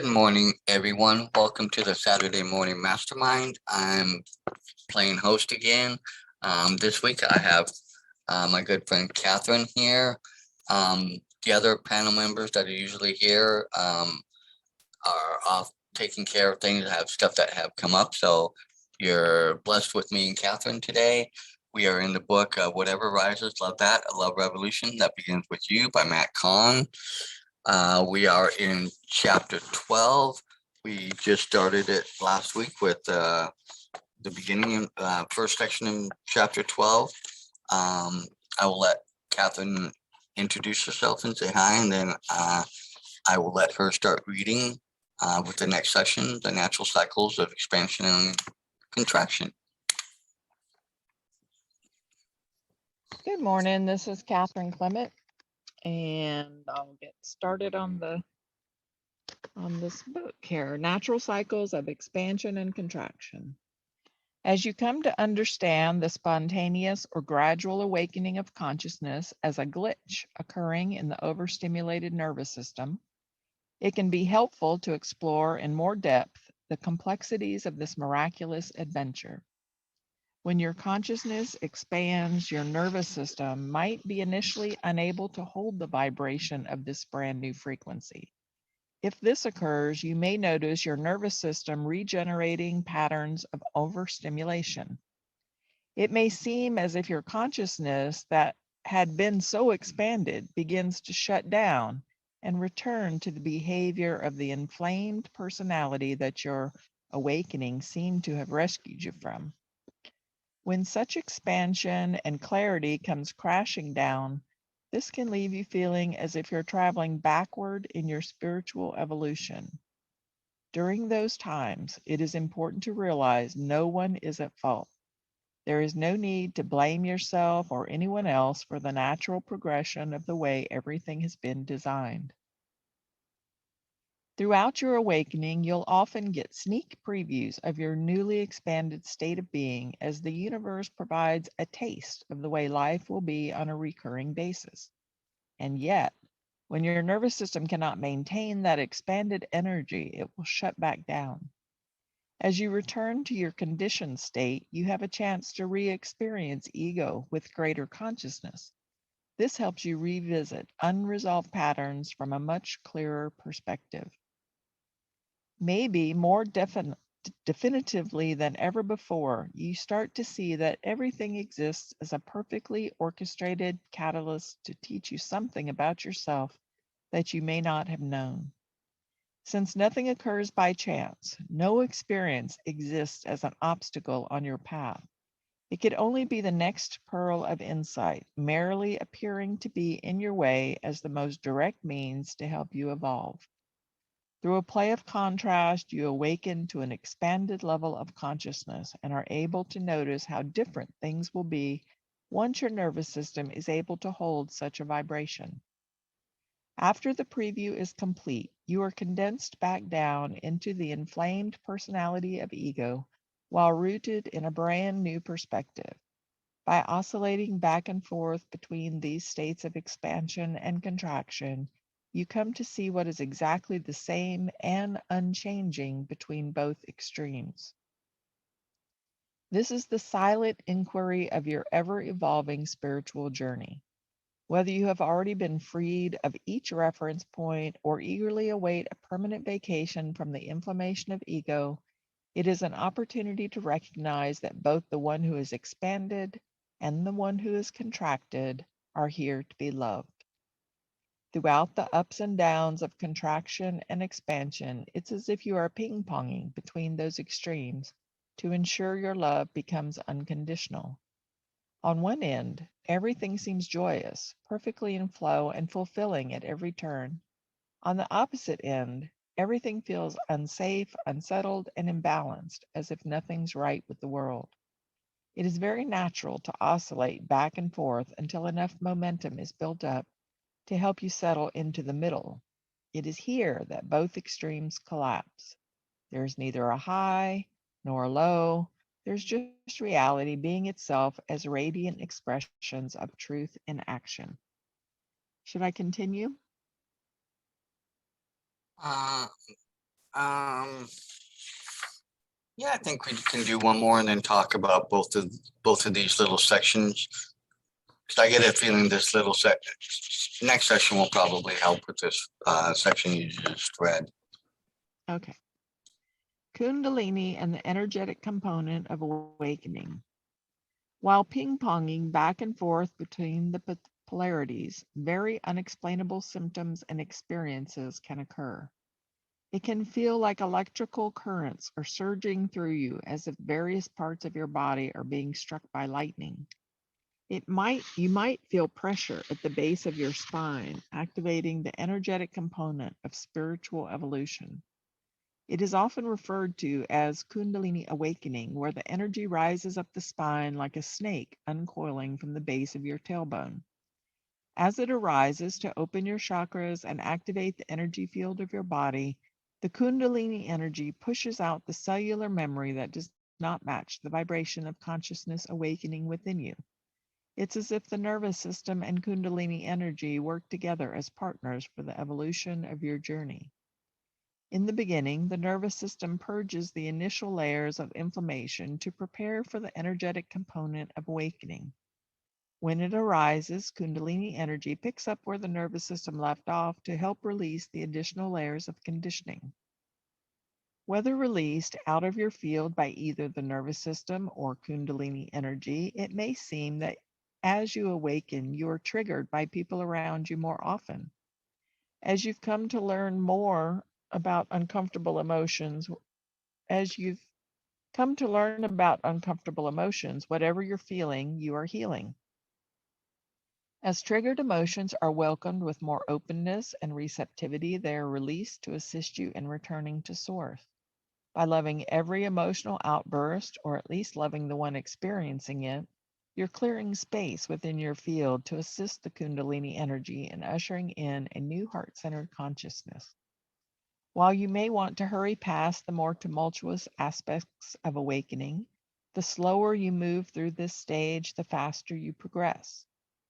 Good morning, everyone. Welcome to the Saturday Morning Mastermind. I'm playing host again. This week I have my good friend Catherine here. The other panel members that are usually here are off taking care of things, have stuff that have come up. So you're blessed with me and Catherine today. We are in the book Whatever Rises, Love That, A Love Revolution That Begins With You by Matt Kahn. We are in chapter 12. We just started it last week with the beginning, first section in chapter 12. I will let Catherine introduce herself and say hi, and then I will let her start reading with the next section, the natural cycles of expansion and contraction. Good morning. This is Catherine Clement, and I'll get started on this book here, Natural Cycles of Expansion and Contraction. As you come to understand the spontaneous or gradual awakening of consciousness as a glitch occurring in the overstimulated nervous system, it can be helpful to explore in more depth the complexities of this miraculous adventure. When your consciousness expands, your nervous system might be initially unable to hold the vibration of this brand new frequency. If this occurs, you may notice your nervous system regenerating patterns of overstimulation. It may seem as if your consciousness that had been so expanded begins to shut down and return to the behavior of the inflamed personality that your awakening seemed to have rescued you from. When such expansion and clarity comes crashing down, this can leave you feeling as if you're traveling backward in your spiritual evolution. During those times, it is important to realize no one is at fault. There is no need to blame yourself or anyone else for the natural progression of the way everything has been designed. Throughout your awakening, you'll often get sneak previews of your newly expanded state of being as the universe provides a taste of the way life will be on a recurring basis. And yet, when your nervous system cannot maintain that expanded energy, it will shut back down. As you return to your conditioned state, you have a chance to re-experience ego with greater consciousness. This helps you revisit unresolved patterns from a much clearer perspective. Maybe more definitively than ever before, you start to see that everything exists as a perfectly orchestrated catalyst to teach you something about yourself that you may not have known. Since nothing occurs by chance, no experience exists as an obstacle on your path. It could only be the next pearl of insight, merely appearing to be in your way as the most direct means to help you evolve. Through a play of contrast, you awaken to an expanded level of consciousness and are able to notice how different things will be once your nervous system is able to hold such a vibration. After the preview is complete, you are condensed back down into the inflamed personality of ego while rooted in a brand new perspective. By oscillating back and forth between these states of expansion and contraction, you come to see what is exactly the same and unchanging between both extremes. This is the silent inquiry of your ever-evolving spiritual journey. Whether you have already been freed of each reference point or eagerly await a permanent vacation from the inflammation of ego, it is an opportunity to recognize that both the one who is expanded and the one who is contracted are here to be loved. Throughout the ups and downs of contraction and expansion, it's as if you are ping-ponging between those extremes to ensure your love becomes unconditional. On one end, everything seems joyous, perfectly in flow and fulfilling at every turn. On the opposite end, everything feels unsafe, unsettled, and imbalanced, as if nothing's right with the world. It is very natural to oscillate back and forth until enough momentum is built up to help you settle into the middle. It is here that both extremes collapse. There is neither a high nor a low. There's just reality being itself as radiant expressions of truth in action. Should I continue? Uh, Um, yeah, I think we can do one more and then talk about both of these little sections. Because I get a feeling this little next section will probably help with this section you just read. Okay. Kundalini and the energetic component of awakening. While ping-ponging back and forth between the polarities, very unexplainable symptoms and experiences can occur. It can feel like electrical currents are surging through you as if various parts of your body are being struck by lightning. You might feel pressure at the base of your spine, activating the energetic component of spiritual evolution. It is often referred to as Kundalini awakening, where the energy rises up the spine like a snake uncoiling from the base of your tailbone. As it arises to open your chakras and activate the energy field of your body, the Kundalini energy pushes out the cellular memory that does not match the vibration of consciousness awakening within you. It's as if the nervous system and Kundalini energy work together as partners for the evolution of your journey. In the beginning, the nervous system purges the initial layers of inflammation to prepare for the energetic component of awakening. When it arises, Kundalini energy picks up where the nervous system left off to help release the additional layers of conditioning. Whether released out of your field by either the nervous system or Kundalini energy, it may seem that as you awaken, you are triggered by people around you more often. As you've come to learn more about uncomfortable emotions, as you've come to learn about uncomfortable emotions, whatever you're feeling, you are healing. As triggered emotions are welcomed with more openness and receptivity, they are released to assist you in returning to source. By loving every emotional outburst, or at least loving the one experiencing it, you're clearing space within your field to assist the Kundalini energy in ushering in a new heart-centered consciousness. While you may want to hurry past the more tumultuous aspects of awakening, the slower you move through this stage, the faster you progress.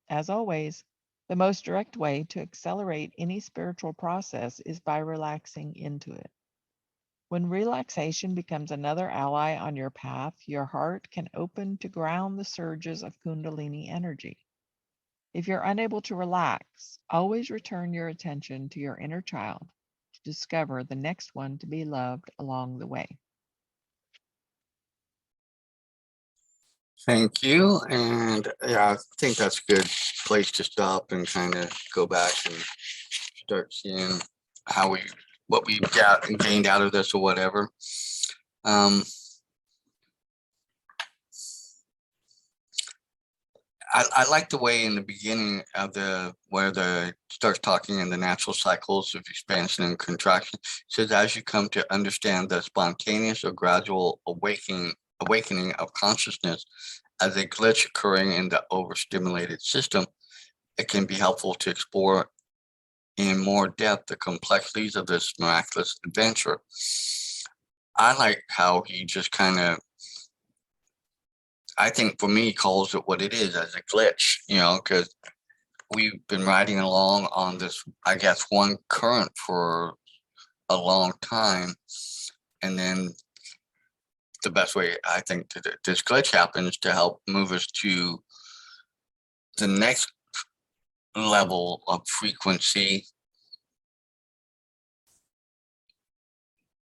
As always, the most direct way to accelerate any spiritual process is by relaxing into it. When relaxation becomes another ally on your path, your heart can open to ground the surges of Kundalini energy. If you're unable to relax, always return your attention to your inner child to discover the next one to be loved along the way. Thank you. And yeah, I think that's a good place to stop and kind of go back and start seeing what we got and gained out of this or whatever. I like the way in the beginning of where the starts talking in the natural cycles of expansion and contraction. It says as you come to understand the spontaneous or gradual awakening of consciousness as a glitch occurring in the overstimulated system, it can be helpful to explore in more depth the complexities of this miraculous adventure. I like how he just kind of, I think for me, calls it what it is, as a glitch, because we've been riding along on this, I guess, one current for a long time. And then the best way I think this glitch happens to help move us to the next level of frequency.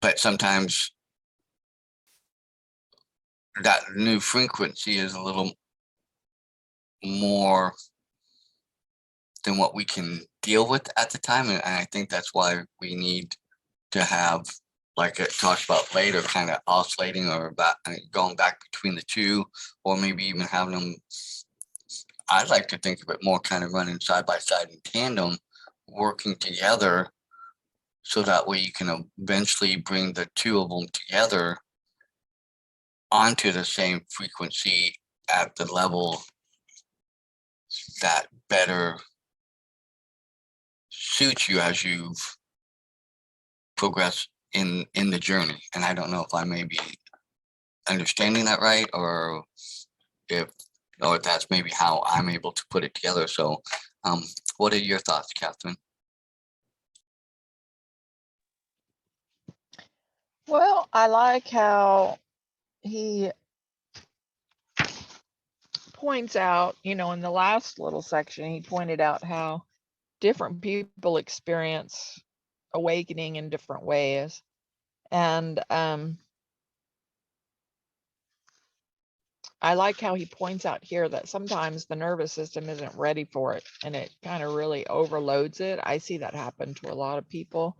But sometimes that new frequency is a little more than what we can deal with at the time. And I think that's why we need to have, like it talks about later, kind of oscillating or going back between the two, or maybe even having them. I'd like to think of it more kind of running side by side in tandem, working together, so that way you can eventually bring the two of them together onto the same frequency at the level that better suits you as you've progressed in the journey. And I don't know if I may be understanding that right, or if that's maybe how I'm able to put it together. So what are your thoughts, Catherine? Well, I like how he points out, in the last little section, he pointed out how different people experience awakening in different ways. And I like how he points out here that sometimes the nervous system isn't ready for it and it kind of really overloads it. I see that happen to a lot of people.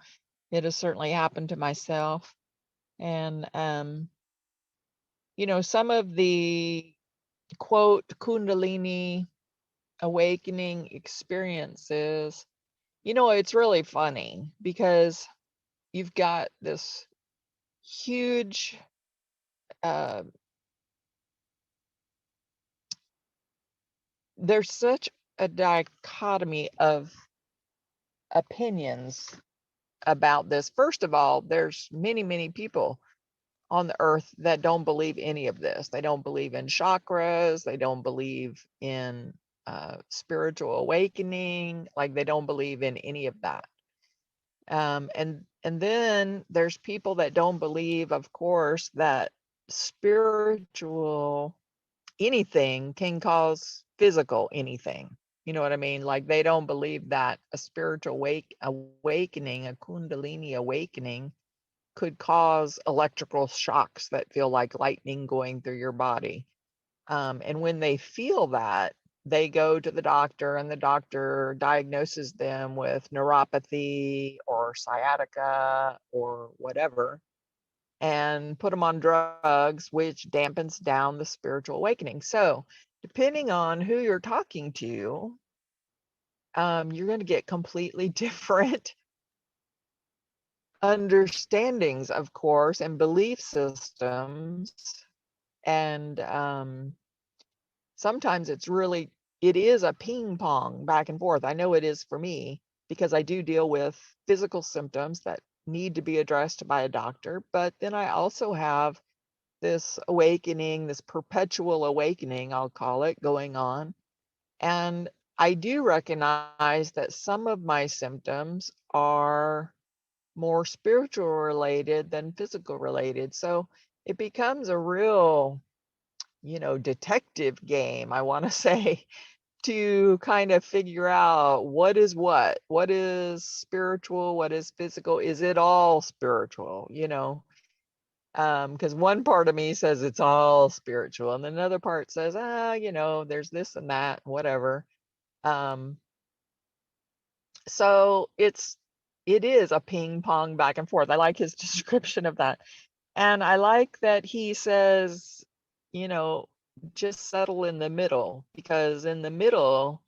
It has certainly happened to myself. And, some of the quote Kundalini awakening experiences, it's really funny because you've got this huge, uh, there's such a dichotomy of opinions about this. First of all, there's many, many people on the earth that don't believe any of this. They don't believe in chakras. They don't believe in spiritual awakening. Like they don't believe in any of that. And then there's people that don't believe, of course, that spiritual anything can cause physical anything. You know what I mean? Like they don't believe that a spiritual awakening, a Kundalini awakening, could cause electrical shocks that feel like lightning going through your body. And when they feel that, they go to the doctor and the doctor diagnoses them with neuropathy or sciatica or whatever and put them on drugs, which dampens down the spiritual awakening. So, depending on who you're talking to, you're going to get completely different understandings, of course, and belief systems. And sometimes it is a ping pong back and forth. I know it is for me because I do deal with physical symptoms that need to be addressed by a doctor. But then I also have this awakening, this perpetual awakening, I'll call it, going on. And I do recognize that some of my symptoms are more spiritual related than physical related. So it becomes a real, detective game, I want to say, to kind of figure out what is spiritual, what is physical, is it all spiritual, because one part of me says it's all spiritual and another part says there's this and that, whatever. So it is a ping pong back and forth. I like his description of that. And I like that he says, you know just settle in the middle, because in the middle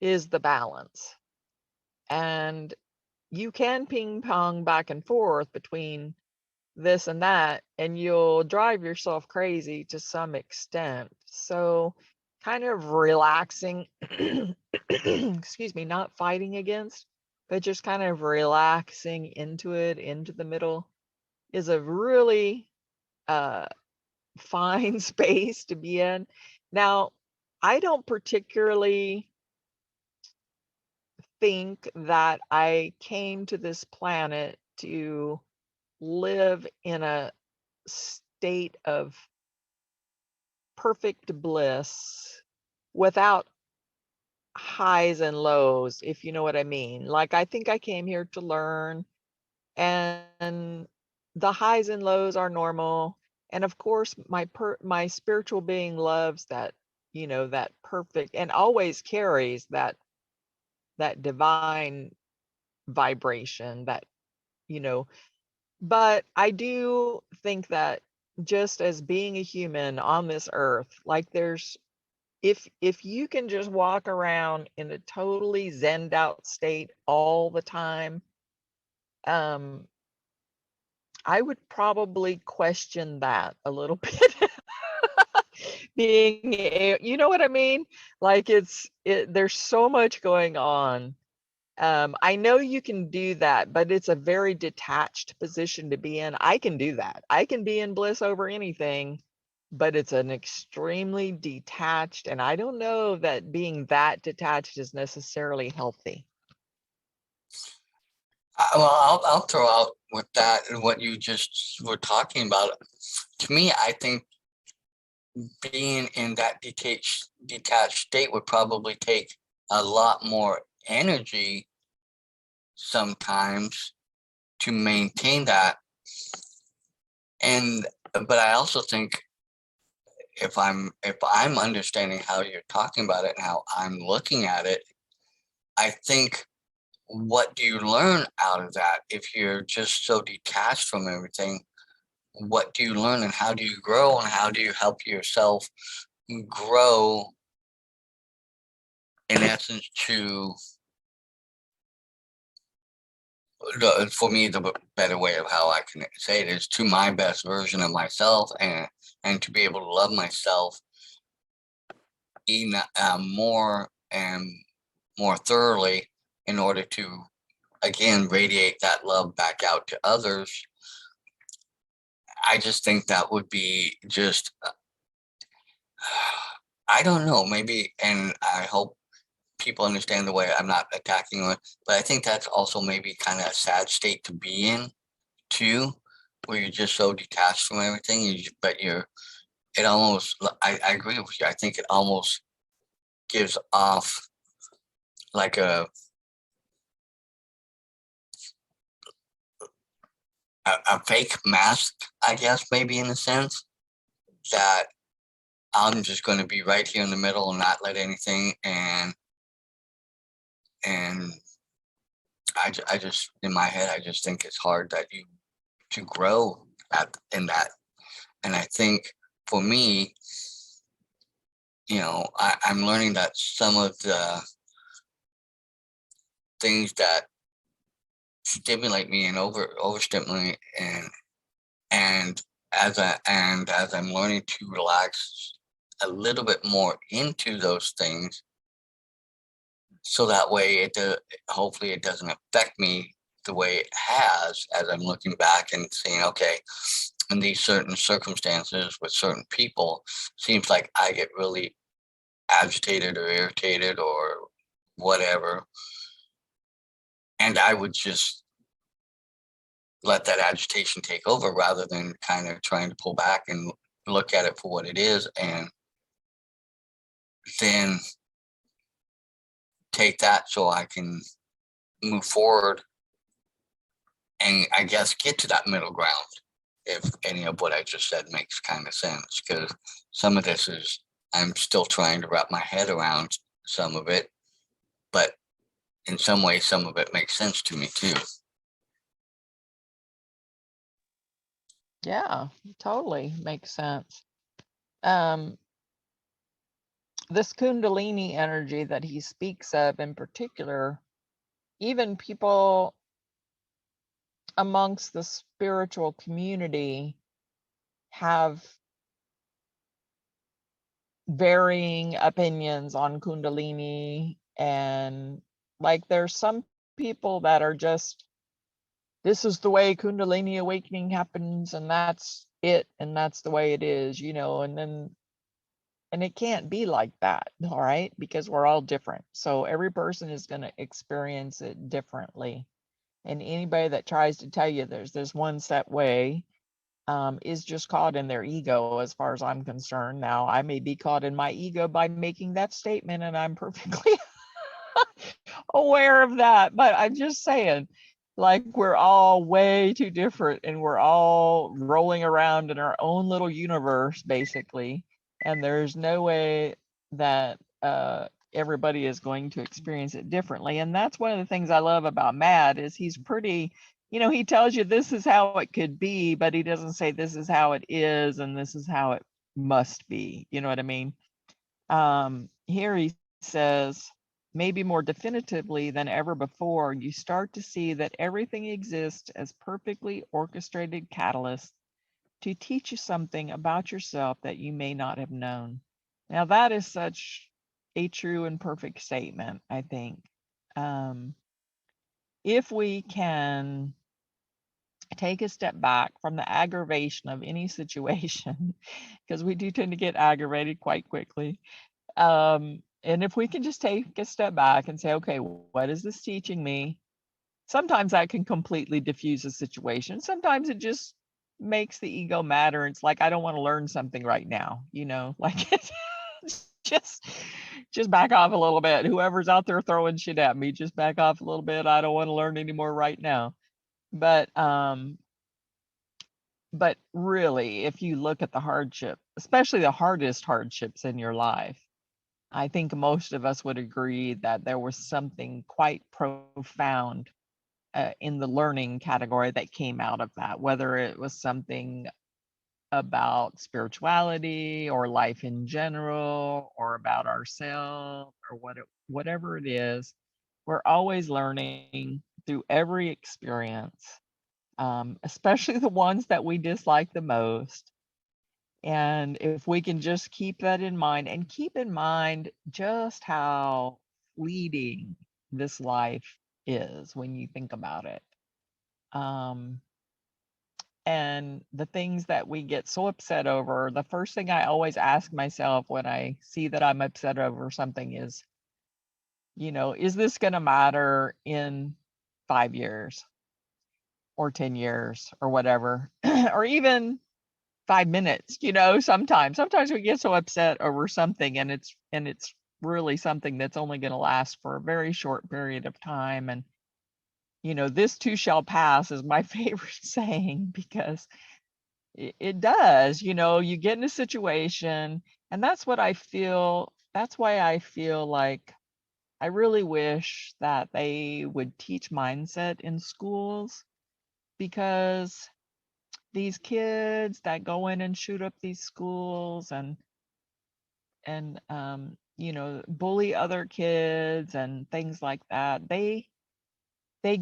is the balance. And you can ping pong back and forth between this and that, and you'll drive yourself crazy to some extent. So kind of relaxing, excuse me, not fighting against, but just kind of relaxing into it, into the middle, is a really fine space to be in. Now, I don't particularly think that I came to this planet to live in a state of perfect bliss without highs and lows, if you know what I mean. Like, I think I came here to learn, and the highs and lows are normal. And of course, my spiritual being loves that, that perfect, and always carries that divine vibration, that, you know, but I do think that just as being a human on this earth, like there's if you can just walk around in a totally zenned out state all the time, um, I would probably question that a little bit. You know what I mean? Like there's so much going on. I know you can do that, but it's a very detached position to be in. I can do that. I can be in bliss over anything, but it's an extremely detached, and I don't know that being that detached is necessarily healthy. Well, I'll throw out with that and what you just were talking about. To me, I think being in that detached state would probably take a lot more energy sometimes to maintain that. And but I also think if I'm understanding how you're talking about it and how I'm looking at it, I think what do you learn out of that if you're just so detached from everything? What do you learn and how do you grow and how do you help yourself grow in essence to for me the better way of how I can say it is to my best version of myself and to be able to love myself in more and more thoroughly in order to again radiate that love back out to others. I just think that would be just I don't know, maybe, and I hope people understand the way I'm not attacking it, but I think that's also maybe kind of a sad state to be in too, where you're just so detached from everything. But it almost, I agree with you. I think it almost gives off like a fake mask, I guess, maybe in a sense that I'm just going to be right here in the middle and not let anything and I just in my head I just think it's hard that you to grow in that. And I think for me, I'm learning that some of the things that stimulate me and overstimulate and as I'm learning to relax a little bit more into those things, so that way hopefully it doesn't affect me the way it has as I'm looking back and saying, okay, in these certain circumstances with certain people, seems like I get really agitated or irritated or whatever. And I would just let that agitation take over rather than kind of trying to pull back and look at it for what it is and then take that so I can move forward and I guess get to that middle ground if any of what I just said makes kind of sense because some of this is I'm still trying to wrap my head around some of it, but in some ways some of it makes sense to me too. Yeah, totally makes sense. Um, this Kundalini energy that he speaks of in particular, even people amongst the spiritual community have varying opinions on Kundalini. And like there's some people that are just, this is the way Kundalini awakening happens, and that's it, and that's the way it is, and it can't be like that, all right? Because we're all different. So every person is going to experience it differently. And anybody that tries to tell you there's this one set way is just caught in their ego, as far as I'm concerned. Now, I may be caught in my ego by making that statement, and I'm perfectly aware of that. But I'm just saying, like, we're all way too different, and we're all rolling around in our own little universe, basically. And there's no way that everybody is going to experience it differently. And that's one of the things I love about Matt is he's pretty, he tells you this is how it could be, but he doesn't say this is how it is and this is how it must be. You know what I mean? Here he says, maybe more definitively than ever before, you start to see that everything exists as perfectly orchestrated catalysts to teach you something about yourself that you may not have known. Now, that is such a true and perfect statement, I think. If we can take a step back from the aggravation of any situation, because we do tend to get aggravated quite quickly. And if we can just take a step back and say, okay, what is this teaching me? sometimes that can completely diffuse a situation. Sometimes it just makes the ego matter. It's like, I don't want to learn something right now, like it's just back off a little bit. Whoever's out there throwing shit at me, just back off a little bit. I don't want to learn anymore right now. But really, if you look at the hardship, especially the hardest hardships in your life, I think most of us would agree that there was something quite profound in the learning category that came out of that, whether it was something about spirituality or life in general or about ourselves or whatever it is. We're always learning through every experience, especially the ones that we dislike the most. And if we can just keep that in mind and keep in mind just how fleeting this life is when you think about it. Um, and the things that we get so upset over, the first thing I always ask myself when I see that I'm upset over something is, is this going to matter in 5 years or 10 years or whatever, or even 5 minutes? Sometimes we get so upset over something and it's really something that's only going to last for a very short period of time. And this too shall pass is my favorite saying, because it does. You get in a situation, and that's what I feel. That's why I feel like I really wish that they would teach mindset in schools, because these kids that go in and shoot up these schools and bully other kids and things like that, they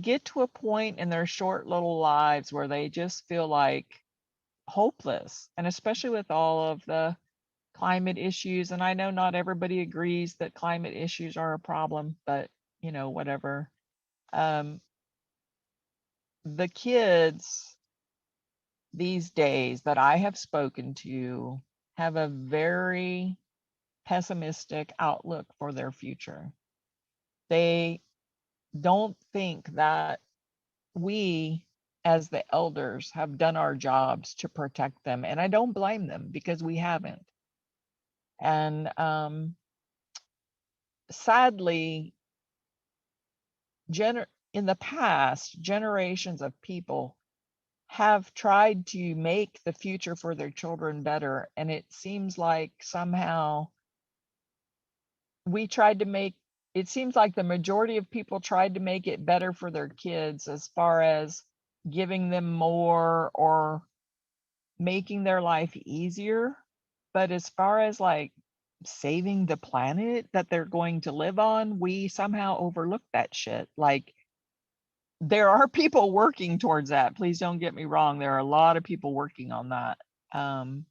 get to a point in their short little lives where they just feel like hopeless. And especially with all of the climate issues, and I know not everybody agrees that climate issues are a problem, but whatever. um the kids these days that I have spoken to have a very pessimistic outlook for their future. They don't think that we as the elders have done our jobs to protect them, and I don't blame them, because we haven't. And sadly, in the past, generations of people have tried to make the future for their children better, and it seems like somehow we tried to make it seems like the majority of people tried to make it better for their kids, as far as giving them more or making their life easier. But as far as like saving the planet that they're going to live on, we somehow overlook that shit. Like, there are people working towards that. Please don't get me wrong. There are a lot of people working on that. Um,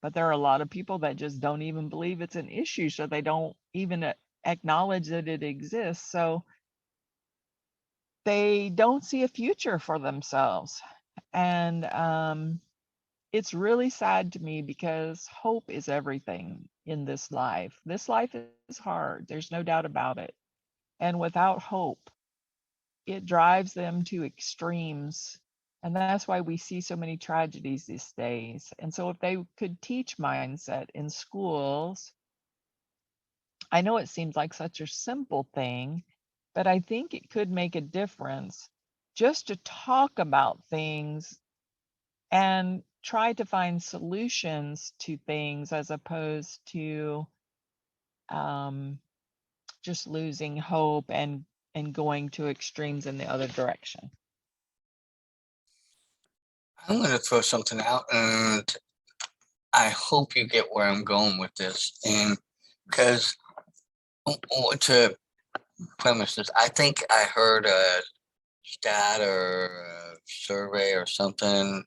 but there are a lot of people that just don't even believe it's an issue. So they don't even acknowledge that it exists. So they don't see a future for themselves. And it's really sad to me, because hope is everything in this life. This life is hard. There's no doubt about it. And without hope, it drives them to extremes. And that's why we see so many tragedies these days. And so if they could teach mindset in schools, I know it seems like such a simple thing, but I think it could make a difference, just to talk about things and try to find solutions to things, as opposed to um, just losing hope and going to extremes in the other direction. I'm going to throw something out, and I hope you get where I'm going with this. And because to premise this, I think I heard a stat or a survey or something,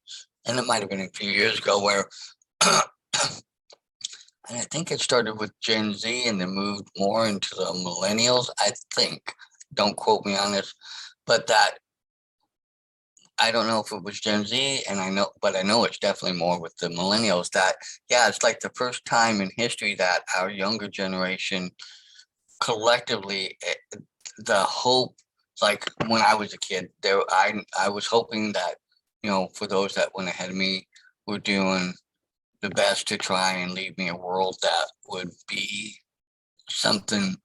and it might have been a few years ago, where and I think it started with Gen Z and then moved more into the millennials, I think. Don't quote me on this, but that I don't know if it was Gen Z, and I know it's definitely more with the millennials, that, yeah, it's like the first time in history that our younger generation collectively, the hope like when I was a kid, I was hoping that, for those that went ahead of me were doing the best to try and leave me a world that would be something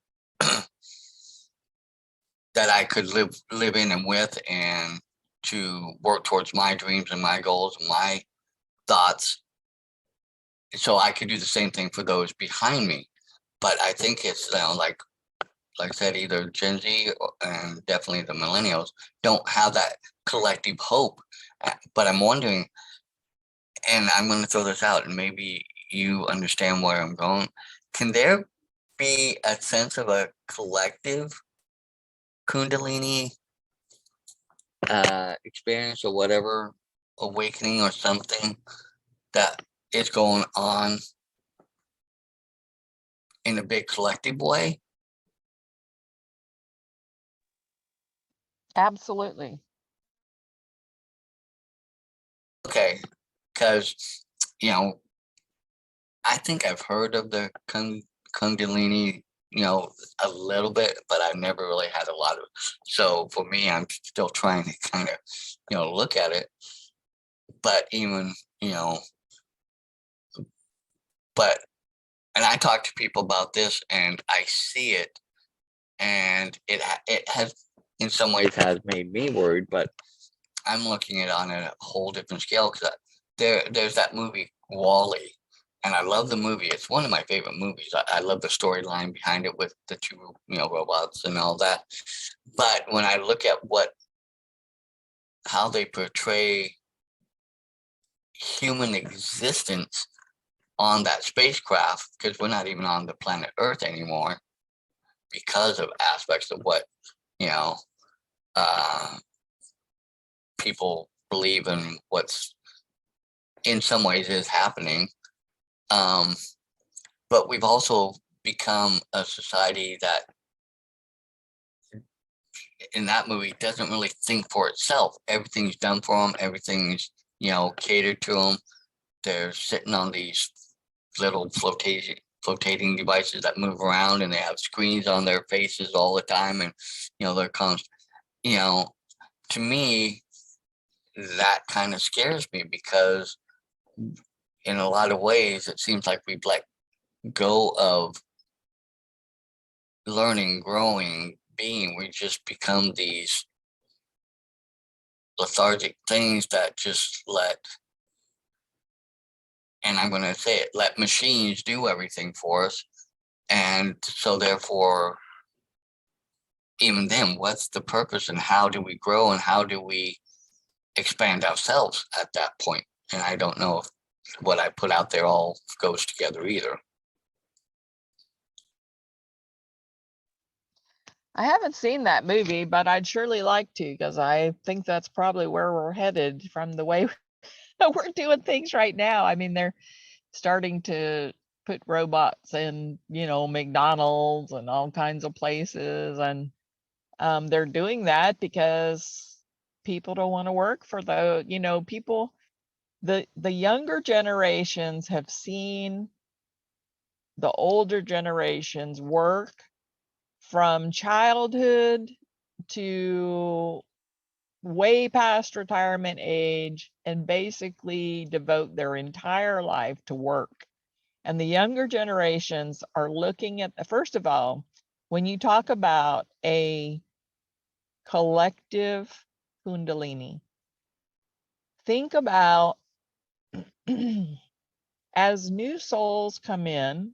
that I could live in and with, and to work towards my dreams and my goals and my thoughts, so I could do the same thing for those behind me. But I think it's, like I said, either Gen Z and definitely the millennials don't have that collective hope. But I'm wondering, and I'm going to throw this out, and maybe you understand where I'm going. Can there be a sense of a collective Kundalini experience or whatever, awakening or something that is going on in a big collective way? Absolutely. Okay, because, I think I've heard of the Kundalini, a little bit, but I've never really had a lot of. So for me, I'm still trying to kind of, look at it. But even, but and I talk to people about this, and I see it, and it has in some ways has made me worried. But I'm looking at it on a whole different scale, because there's that movie Wall-E, and I love the movie. It's one of my favorite movies. I love the storyline behind it with the two, robots and all that. But when I look at how they portray human existence on that spacecraft, because we're not even on the planet Earth anymore, because of aspects of what, you know, uh, people believe in, what's in some ways is happening. Um, but we've also become a society that, in that movie, doesn't really think for itself. Everything's done for them. Everything's, catered to them. They're sitting on these little flotating devices that move around, and they have screens on their faces all the time. And, they're constant, you know, to me, that kind of scares me, because in a lot of ways, it seems like we've let go of learning, growing, being. We just become these lethargic things that just and I'm going to say it, let machines do everything for us. And so therefore, even then, what's the purpose, and how do we grow, and how do we expand ourselves at that point? And I don't know if what I put out there all goes together either. I haven't seen that movie, but I'd surely like to, because I think that's probably where we're headed from the way we're doing things right now. I mean, they're starting to put robots in, McDonald's and all kinds of places. And they're doing that because people don't want to work for people. The younger generations have seen the older generations work from childhood to way past retirement age, and basically devote their entire life to work. And the younger generations are looking at, first of all, when you talk about a collective Kundalini, think about as new souls come in,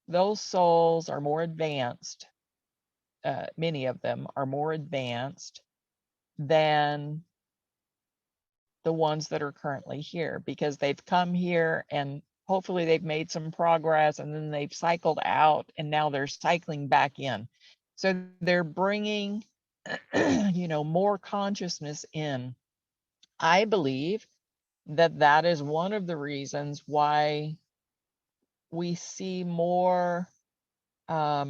those souls are more advanced. Many of them are more advanced than the ones that are currently here, because they've come here and hopefully they've made some progress, and then they've cycled out, and now they're cycling back in. So they're bringing, more consciousness in. I believe that is one of the reasons why we see more, how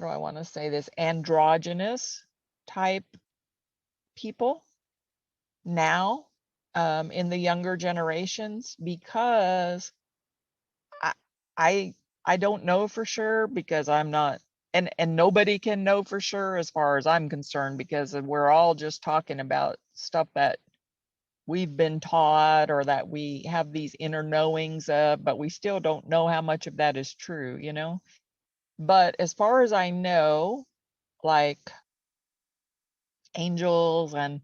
do I want to say this, androgynous type people now, in the younger generations, because I I don't know for sure, because I'm not and nobody can know for sure as far as I'm concerned, because we're all just talking about stuff that we've been taught or that we have these inner knowings of, but we still don't know how much of that is true, you know? But as far as I know, like angels, and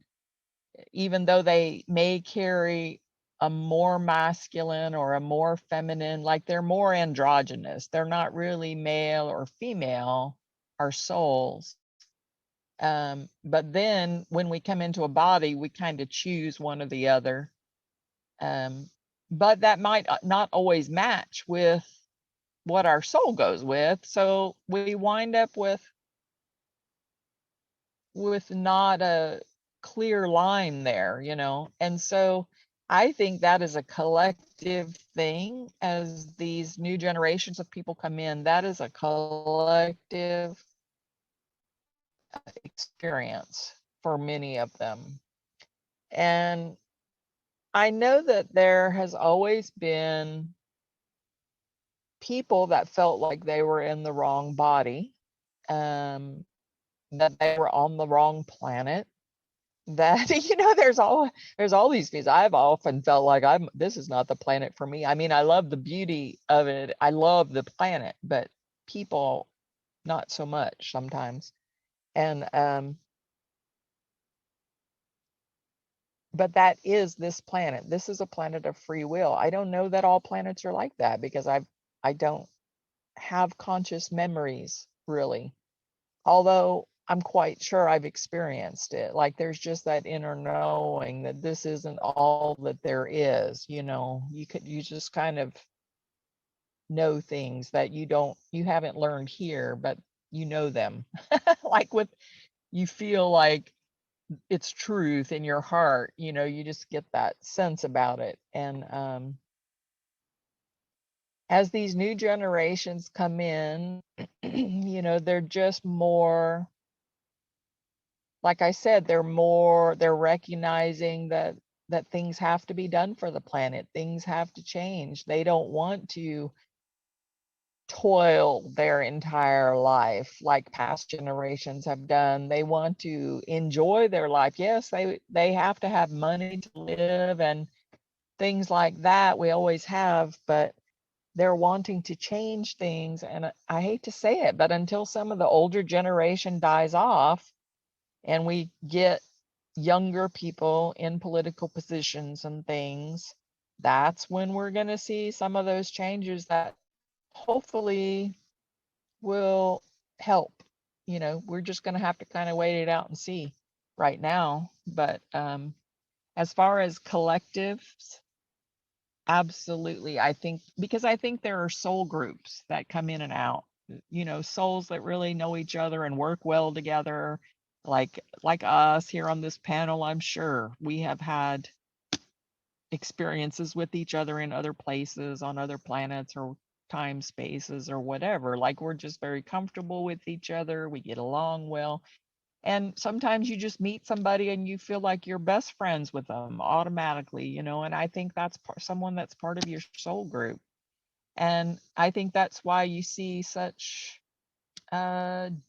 even though they may carry a more masculine or a more feminine, like they're more androgynous, they're not really male or female, our souls. But then when we come into a body, we kind of choose one or the other. But that might not always match with what our soul goes with. So we wind up with not a clear line there, you know. And so I think that is a collective thing as these new generations of people come in. That is a collective experience for many of them. And I know that there has always been people that felt like they were in the wrong body, that they were on the wrong planet, that there's all these things. I've often felt like this is not the planet for me. I mean, I love the beauty of it. I love the planet, but people not so much sometimes. And but that is this planet. This is a planet of free will. I don't know that all planets are like that, because I don't have conscious memories really. Although I'm quite sure I've experienced it. Like there's just that inner knowing that this isn't all that there is, you know. You just kind of know things that you haven't learned here, but you know them. Like you feel like it's truth in your heart, you know, you just get that sense about it. And as these new generations come in, you know, they're just more, like I said, they're recognizing that things have to be done for the planet. Things have to change. They don't want to toil their entire life like past generations have done. They want to enjoy their life. Yes, they have to have money to live and things like that. We always have, but they're wanting to change things. And I hate to say it, but until some of the older generation dies off and we get younger people in political positions and things, that's when we're going to see some of those changes that hopefully will help. You know, we're just going to have to kind of wait it out and see right now. But as far as collectives, absolutely. I think, because I think there are soul groups that come in and out, you know, souls that really know each other and work well together, like us here on this panel. I'm sure we have had experiences with each other in other places, on other planets or time spaces or whatever. Like we're just very comfortable with each other. We get along well. And sometimes you just meet somebody and you feel like you're best friends with them automatically, you know. And I think that's someone that's part of your soul group. And I think that's why you see such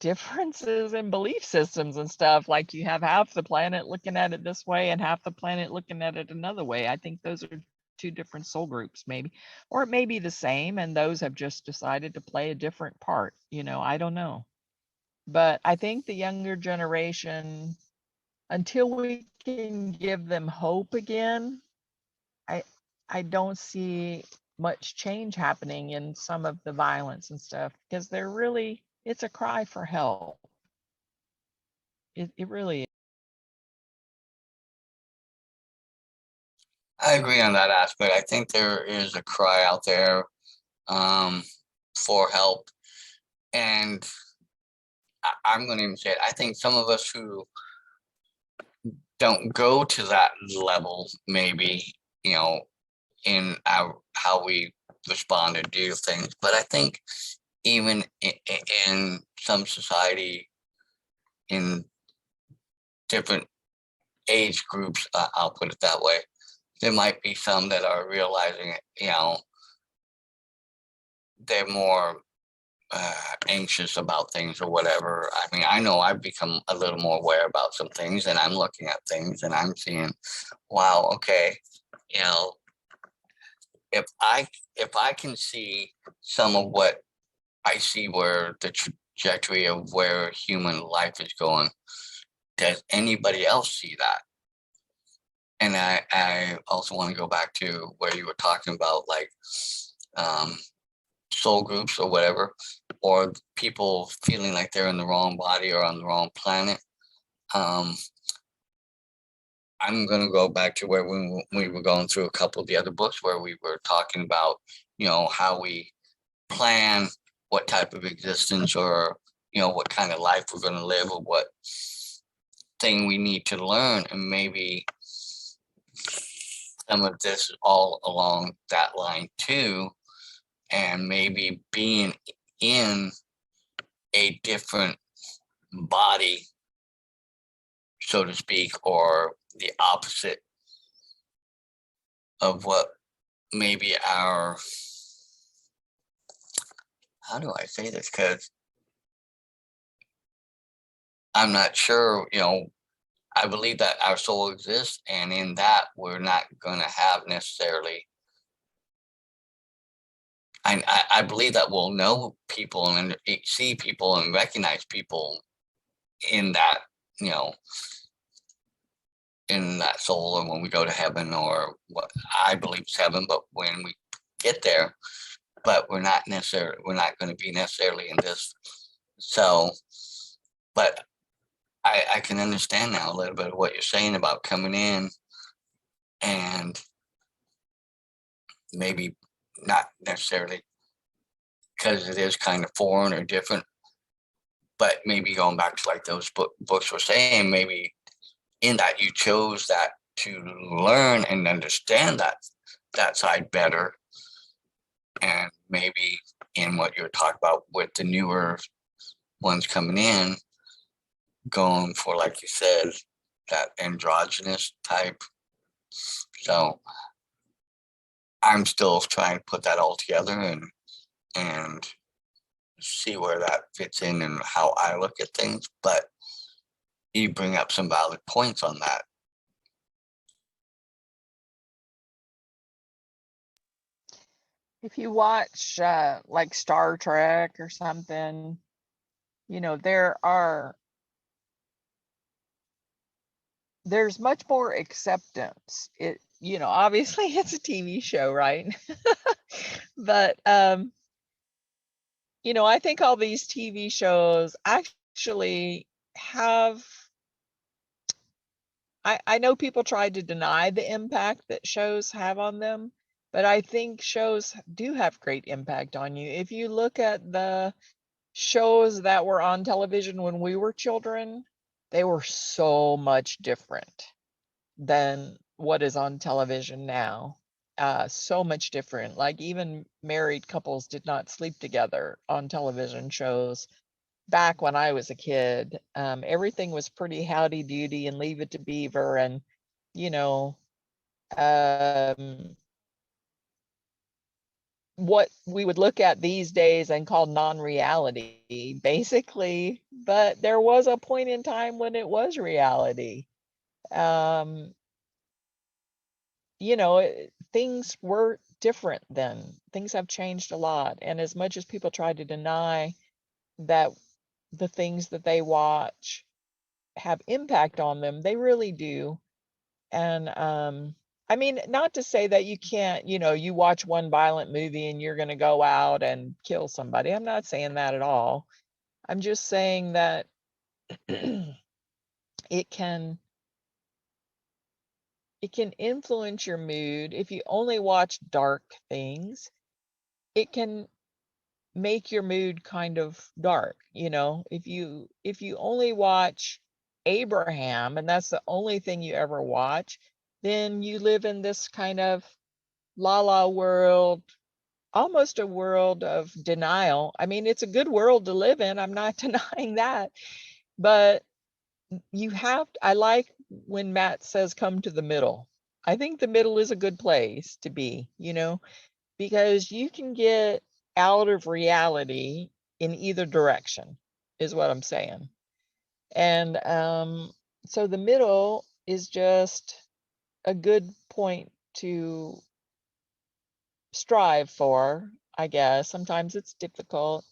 differences in belief systems and stuff. Like you have half the planet looking at it this way and half the planet looking at it another way. I think those are two different soul groups, maybe, or it may be the same, and those have just decided to play a different part, you know. I don't know. But I think the younger generation, until we can give them hope again, I I don't see much change happening in some of the violence and stuff, because they're really, it's a cry for help. It really is. I agree on that aspect. I think there is a cry out there um, for help. And I'm going to even say it. I think some of us who don't go to that level, maybe, you know, in how we respond and do things. But I think even in some society, in different age groups, I'll put it that way, there might be some that are realizing, you know, they're more anxious about things or whatever. I mean, I know I've become a little more aware about some things, and I'm looking at things and I'm seeing, wow, okay, you know, if I can see some of what I see where the trajectory of where human life is going, does anybody else see that? And I also want to go back to where you were talking about like um, soul groups or whatever, or people feeling like they're in the wrong body or on the wrong planet. Um, I'm gonna go back to where we were going through a couple of the other books where we were talking about, how we plan what type of existence or what kind of life we're going to live or what thing we need to learn, and maybe some of this is all along that line too, and maybe being in a different body, so to speak, or the opposite of what maybe our, how do I say this, because I'm not sure, I believe that our soul exists, and in that we're not going to have necessarily. I believe that we'll know people and see people and recognize people in that, you know, in that soul, or when we go to heaven, or what I believe is heaven. But when we get there, but we're not going to be necessarily in this. So, but I can understand now a little bit of what you're saying about coming in and maybe not necessarily because it is kind of foreign or different, but maybe going back to like those books were saying, maybe in that you chose that to learn and understand that side better, and maybe in what you're talking about with the newer ones coming in, going for, like you said, that androgynous type. So I'm still trying to put that all together and see where that fits in and how I look at things. But you bring up some valid points on that. If you watch like Star Trek or something, there's much more acceptance. Obviously it's a TV show, right? But I think all these TV shows actually have, I know people try to deny the impact that shows have on them, but I think shows do have great impact on you. If you look at the shows that were on television when we were children, they were so much different than what is on television now. So much different. Like even married couples did not sleep together on television shows back when I was a kid. Everything was pretty howdy doody and leave it to Beaver, and you know, um, what we would look at these days and call non-reality, basically. But there was a point in time when it was reality. Um, things were different then. Things have changed a lot. And as much as people try to deny that the things that they watch have impact on them, they really do. And I mean, not to say that you can't, you watch one violent movie and you're going to go out and kill somebody. I'm not saying that at all. I'm just saying that it can influence your mood. If you only watch dark things, it can make your mood kind of dark. If you only watch Abraham and that's the only thing you ever watch, then you live in this kind of la la world, almost a world of denial. I mean, it's a good world to live in, I'm not denying that, but I like when Matt says come to the middle. I think the middle is a good place to be, because you can get out of reality in either direction, is what I'm saying. And so the middle is just a good point to strive for, I guess. Sometimes it's difficult,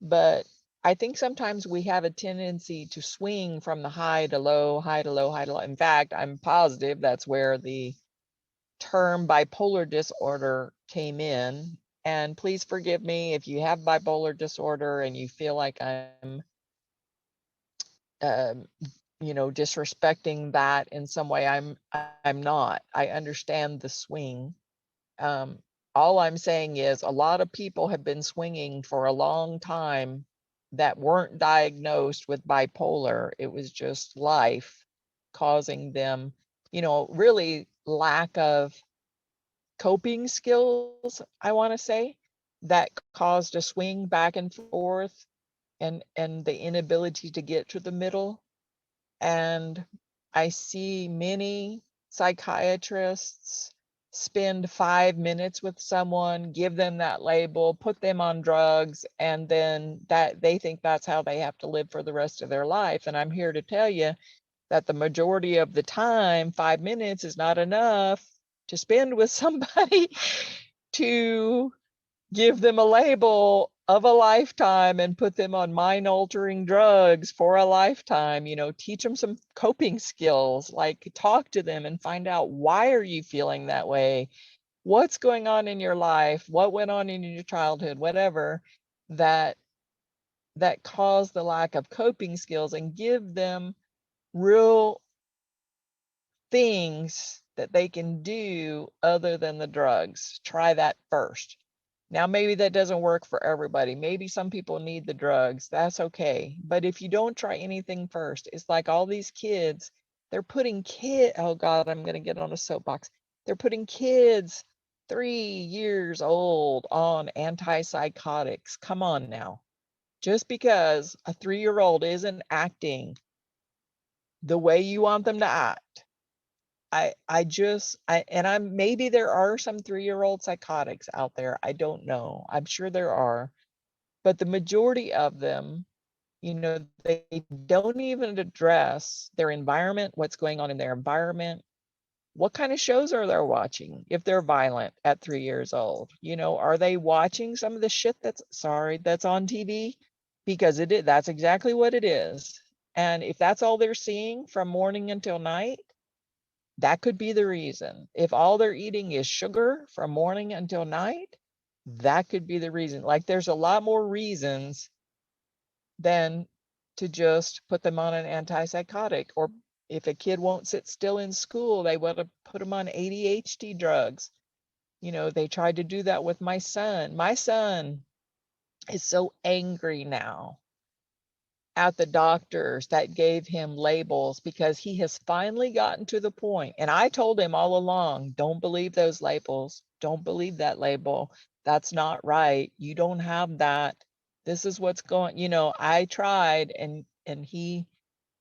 but I think sometimes we have a tendency to swing from the high to low, high to low, high to low. In fact, I'm positive that's where the term bipolar disorder came in. And please forgive me if you have bipolar disorder and you feel like I'm, um, disrespecting that in some way. I'm not. I understand the swing. Um, all I'm saying is a lot of people have been swinging for a long time that weren't diagnosed with bipolar. It was just life causing them, really lack of coping skills, I want to say, that caused a swing back and forth and the inability to get to the middle. And I see many psychiatrists spend 5 minutes with someone, give them that label, put them on drugs, and then that they think that's how they have to live for the rest of their life. And I'm here to tell you that the majority of the time, 5 minutes is not enough to spend with somebody to give them a label of a lifetime and put them on mind altering drugs for a lifetime. Teach them some coping skills, like talk to them and find out, why are you feeling that way? What's going on in your life? What went on in your childhood? Whatever that caused the lack of coping skills, and give them real things that they can do other than the drugs. Try that first. Now, maybe that doesn't work for everybody. Maybe some people need the drugs. That's okay. But if you don't try anything first, it's like all these kids, they're putting oh God, I'm going to get on a soapbox. They're putting kids 3 years old on antipsychotics. Come on now. Just because a 3-year-old isn't acting the way you want them to act, maybe there are some 3-year-old psychotics out there. I don't know. I'm sure there are, but the majority of them, they don't even address their environment, what's going on in their environment. What kind of shows are they watching if they're violent at 3 years old? Are they watching some of the shit that's on TV? Because that's exactly what it is. And if that's all they're seeing from morning until night, that could be the reason. If all they're eating is sugar from morning until night, that could be the reason. Like, there's a lot more reasons than to just put them on an antipsychotic. Or if a kid won't sit still in school, they want to put them on ADHD drugs. They tried to do that with my son. My son is so angry now at the doctors that gave him labels, because he has finally gotten to the point, and I told him all along, don't believe those labels. Don't believe that label. That's not right. You don't have that. This is what's going, I tried, and he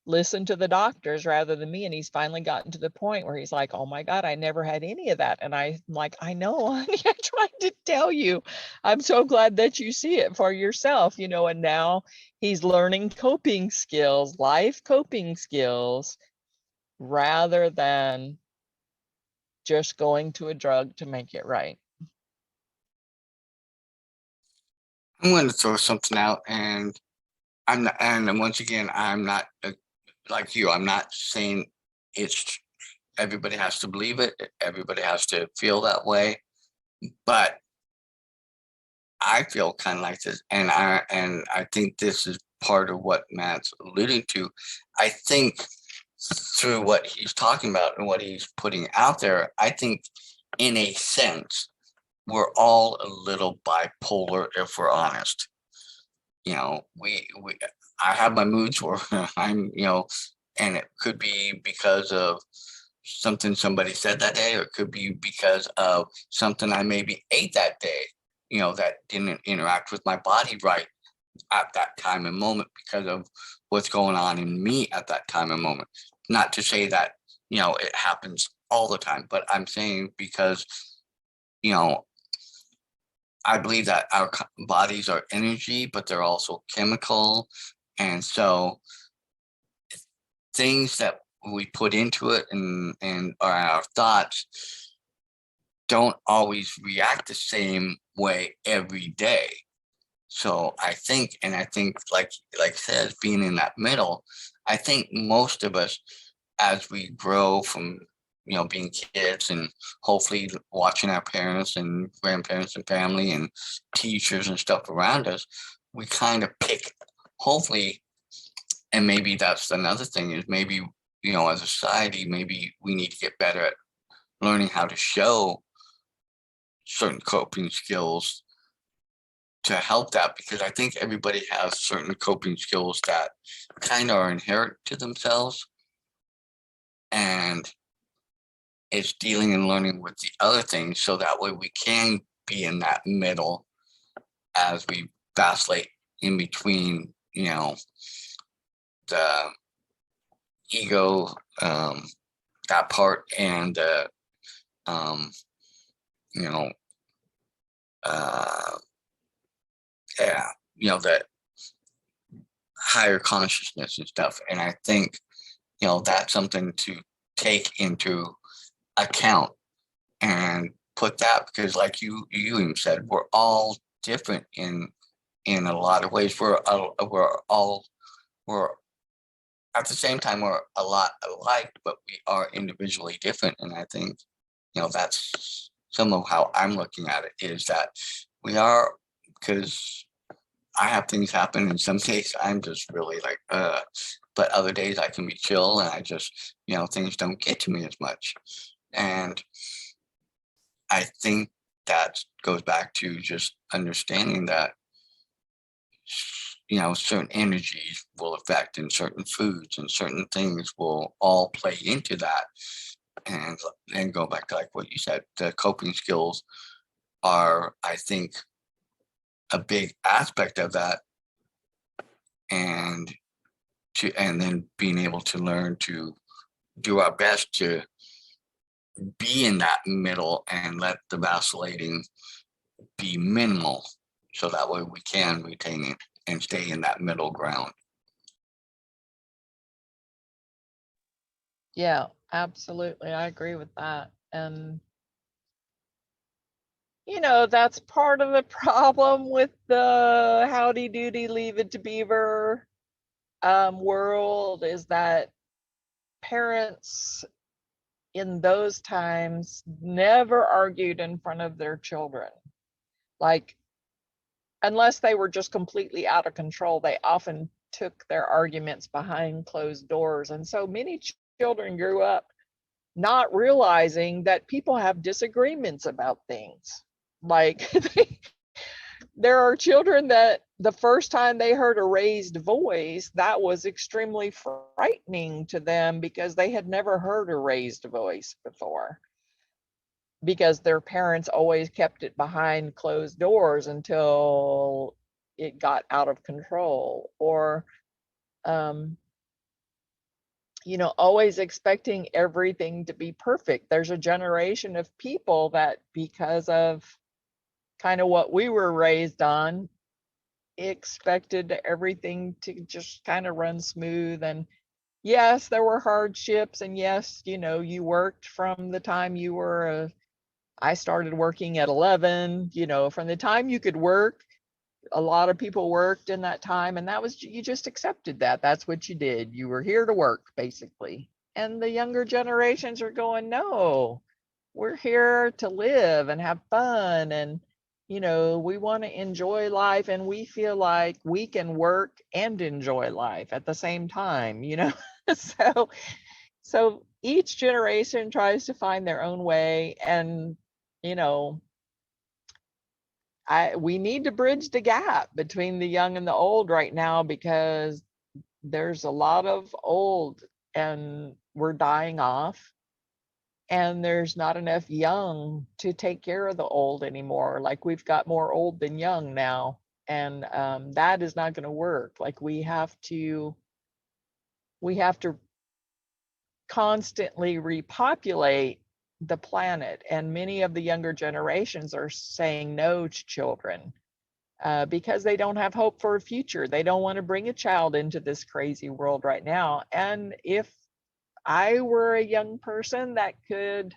listened to the doctors rather than me. And he's finally gotten to the point where he's like, oh my God, I never had any of that. And I'm like, I know, honey, I tried to tell you. I'm so glad that you see it for yourself, and now he's learning coping skills, life coping skills, rather than just going to a drug to make it right. I'm going to throw something out, and once again, I'm not like you. I'm not saying it's everybody has to believe it. Everybody has to feel that way, but I feel kind of like this, and I think this is part of what Matt's alluding to. I think through what he's talking about and what he's putting out there, I think in a sense we're all a little bipolar, if we're honest. We I have my moods where I'm, and it could be because of something somebody said that day, or it could be because of something I maybe ate that day, that didn't interact with my body right at that time and moment because of what's going on in me at that time and moment. Not to say that, it happens all the time, but I'm saying because, you know, I believe that our bodies are energy, but they're also chemical. And so things that we put into it and our thoughts don't always react the same way every day. So I think, and I think like I said, being in that middle, I think most of us, as we grow from being kids and hopefully watching our parents and grandparents and family and teachers and stuff around us, we kind of pick, hopefully, and maybe that's another thing is maybe as a society, maybe we need to get better at learning how to show certain coping skills to help that, because I think everybody has certain coping skills that kind of are inherent to themselves, and it's dealing and learning with the other things so that way we can be in that middle as we vacillate in between the ego, that part, and um, you know uh, yeah, the higher consciousness and stuff. And I think that's something to take into account and put that, because like you even said, we're all different in a lot of ways. We're at the same time we're a lot alike, but we are individually different. And I think that's some of how I'm looking at it, is that we are, because I have things happen, and some days I'm just really like, but other days I can be chill, and I just, things don't get to me as much. And I think that goes back to just understanding that, certain energies will affect, and certain foods and certain things will all play into that. And go back to like what you said, the coping skills are, I think, a big aspect of that. And then being able to learn to do our best to be in that middle and let the vacillating be minimal, so that way we can retain it and stay in that middle ground. Yeah, absolutely. I agree with that. And that's part of the problem with the howdy doody leave it to beaver world, is that parents in those times never argued in front of their children. Like, unless they were just completely out of control, they often took their arguments behind closed doors. And so many children grew up not realizing that people have disagreements about things. Like, there are children that the first time they heard a raised voice, that was extremely frightening to them, because they had never heard a raised voice before, because their parents always kept it behind closed doors until it got out of control. Or um, always expecting everything to be perfect. There's a generation of people that, because of kind of what we were raised on, expected everything to just kind of run smooth. And yes, there were hardships, and yes, you worked from the time you were I started working at 11. From the time you could work, a lot of people worked in that time, and that was, you just accepted that. That's what you did. You were here to work, basically. And the younger generations are going, no, we're here to live and have fun, and we want to enjoy life, and we feel like we can work and enjoy life at the same time. so so each generation tries to find their own way. And you know we need to bridge the gap between the young and the old right now, because there's a lot of old and we're dying off, and there's not enough young to take care of the old anymore. Like, we've got more old than young now, and that is not going to work. Like, we have to constantly repopulate the planet. And many of the younger generations are saying no to children because they don't have hope for a future. They don't want to bring a child into this crazy world right now. And if I were a young person that could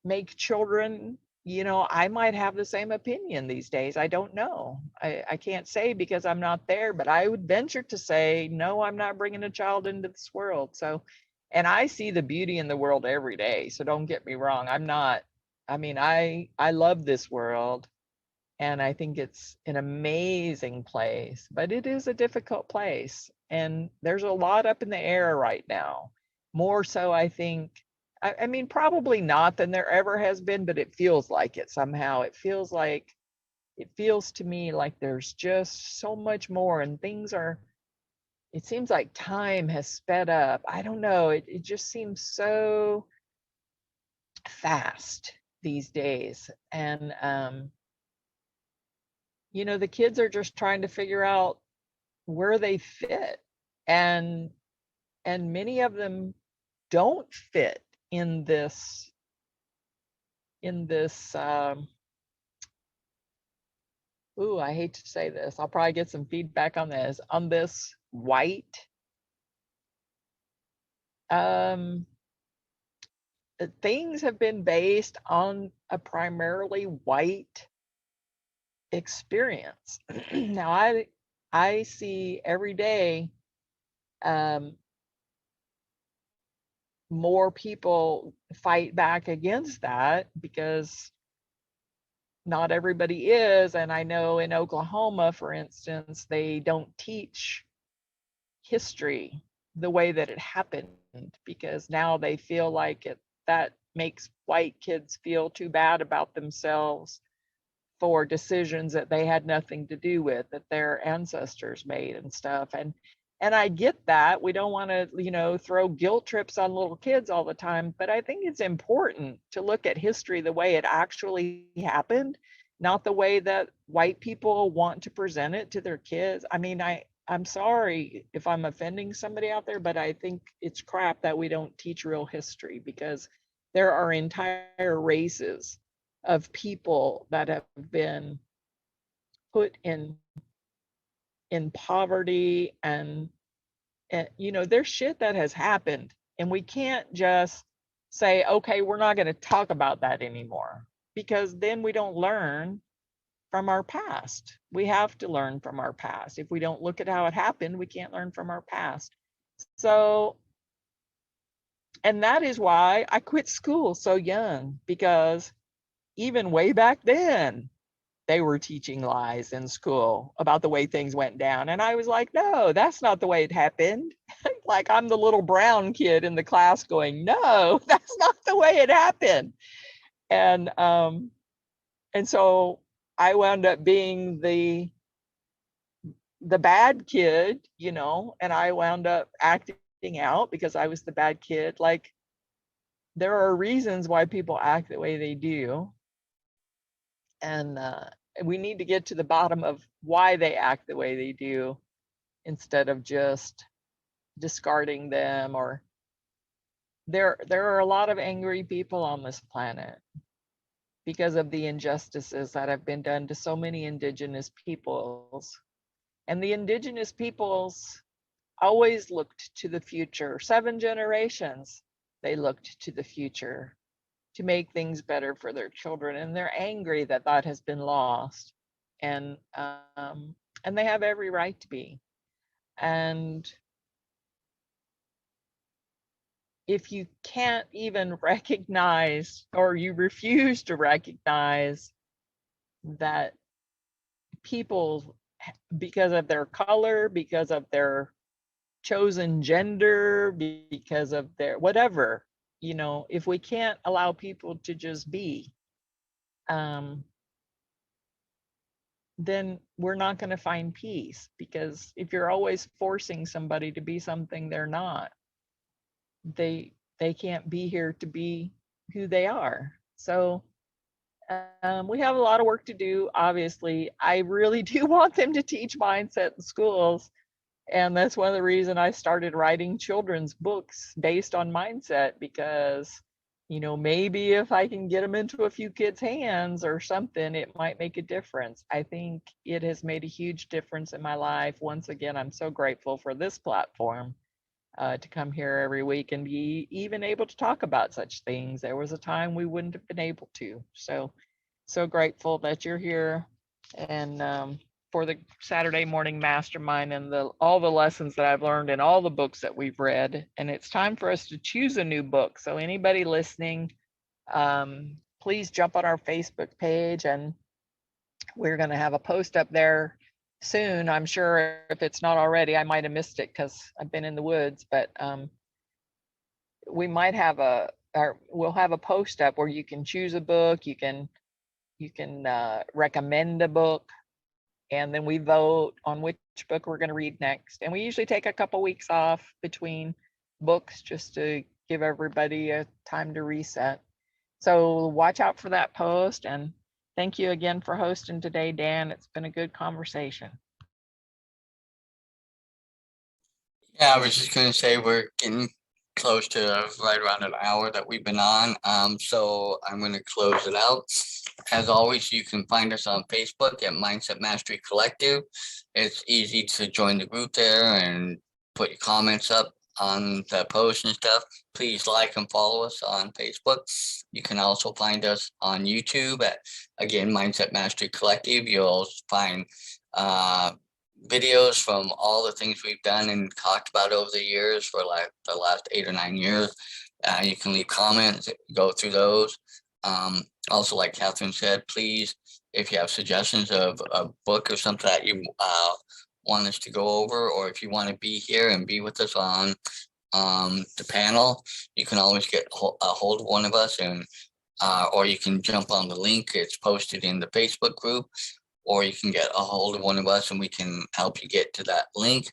make children, I might have the same opinion these days. I don't know. I can't say because I'm not there, but I would venture to say, no, I'm not bringing a child into this world. So, and I see the beauty in the world every day. So don't get me wrong. I'm not, I mean, I love this world and I think it's an amazing place, but it is a difficult place. And there's a lot up in the air right now. More so, I think, I mean, probably not than there ever has been, but it feels like it somehow. It feels to me like there's just so much more and things are, it seems like time has sped up. I don't know. It just seems so fast these days. And, the kids are just trying to figure out where they fit. And many of them don't fit in this ooh, I hate to say this. I'll probably get some feedback on this white um things have been based on a primarily white experience. Now I see every day um more people fight back against that because not everybody is. And I know in Oklahoma, for instance, they don't teach history the way that it happened because now they feel like that makes white kids feel too bad about themselves for decisions that they had nothing to do with, that their ancestors made and stuff. And I get that. We don't want to, throw guilt trips on little kids all the time, but I think it's important to look at history the way it actually happened, not the way that white people want to present it to their kids. I mean, I'm sorry if I'm offending somebody out there, but I think it's crap that we don't teach real history because there are entire races of people that have been put in poverty and there's shit that has happened and we can't just say, okay, we're not going to talk about that anymore because then we don't learn from our past. We have to learn from our past. If we don't look at how it happened, we can't learn from our past. So, and that is why I quit school so young, because even way back then, they were teaching lies in school about the way things went down. And I was like, no, that's not the way it happened. Like I'm the little brown kid in the class going, no, that's not the way it happened. And so I wound up being the bad kid, and I wound up acting out because I was the bad kid. Like there are reasons why people act the way they do. And we need to get to the bottom of why they act the way they do instead of just discarding them. Or there are a lot of angry people on this planet because of the injustices that have been done to so many indigenous peoples. And the indigenous peoples always looked to the future. 7 generations, they looked to the future to make things better for their children, and they're angry that that has been lost. And they have every right to be. And if you can't even recognize, or you refuse to recognize that people, because of their color, because of their chosen gender, because of their whatever, if we can't allow people to just be, then we're not going to find peace. Because if you're always forcing somebody to be something they're not, they can't be here to be who they are. So we have a lot of work to do. Obviously, I really do want them to teach mindset in schools. And that's one of the reasons I started writing children's books based on mindset, because maybe if I can get them into a few kids' hands or something, it might make a difference. I think it has made a huge difference in my life. Once again, I'm so grateful for this platform to come here every week and be even able to talk about such things. There was a time we wouldn't have been able to. So grateful that you're here and for the Saturday morning mastermind and all the lessons that I've learned and all the books that we've read. And it's time for us to choose a new book. So anybody listening, please jump on our Facebook page, and we're going to have a post up there soon. I'm sure if it's not already, I might have missed it because I've been in the woods, but we might have we'll have a post up where you can choose a book, you can recommend a book, and then we vote on which book we're going to read next. And we usually take a couple weeks off between books just to give everybody a time to reset. So watch out for that post, and thank you again for hosting today, Dan. It's been a good conversation. Yeah, I was just going to say we're getting close to right around an hour that we've been on. So I'm going to close it out. As always, you can find us on Facebook at Mindset Mastery Collective. It's easy to join the group there and put your comments up on the post and stuff. Please like and follow us on Facebook. You can also find us on YouTube at, again, Mindset Mastery Collective. You'll find videos from all the things we've done and talked about over the years for like the last 8 or 9 years. You can leave comments, go through those. Also, like Catherine said, please, if you have suggestions of a book or something that you want us to go over, or if you want to be here and be with us on the panel, you can always get a hold of one of us, and or you can jump on the link. It's posted in the Facebook group, or you can get a hold of one of us and we can help you get to that link.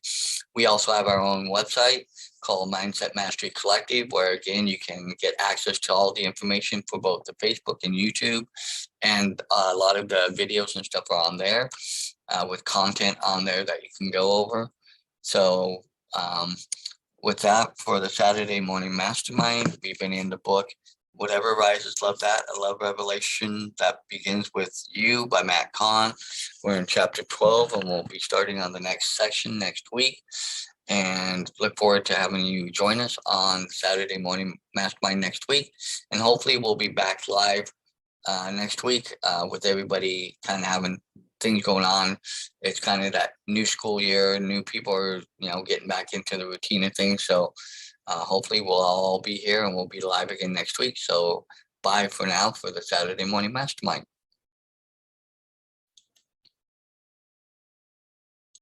We also have our own website called Mindset Mastery Collective, where again, you can get access to all the information for both the Facebook and YouTube. And a lot of the videos and stuff are on there with content on there that you can go over. So with that, for the Saturday morning mastermind, we've been in the book Whatever Rises, Love That, a Love Revelation That Begins With You by Matt Kahn. We're in chapter 12 and we'll be starting on the next section next week. And look forward to having you join us on Saturday morning mastermind next week. And hopefully we'll be back live next week with everybody kind of having things going on. It's kind of that new school year, new people are, getting back into the routine of things. So hopefully we'll all be here and we'll be live again next week. So bye for now for the Saturday morning mastermind.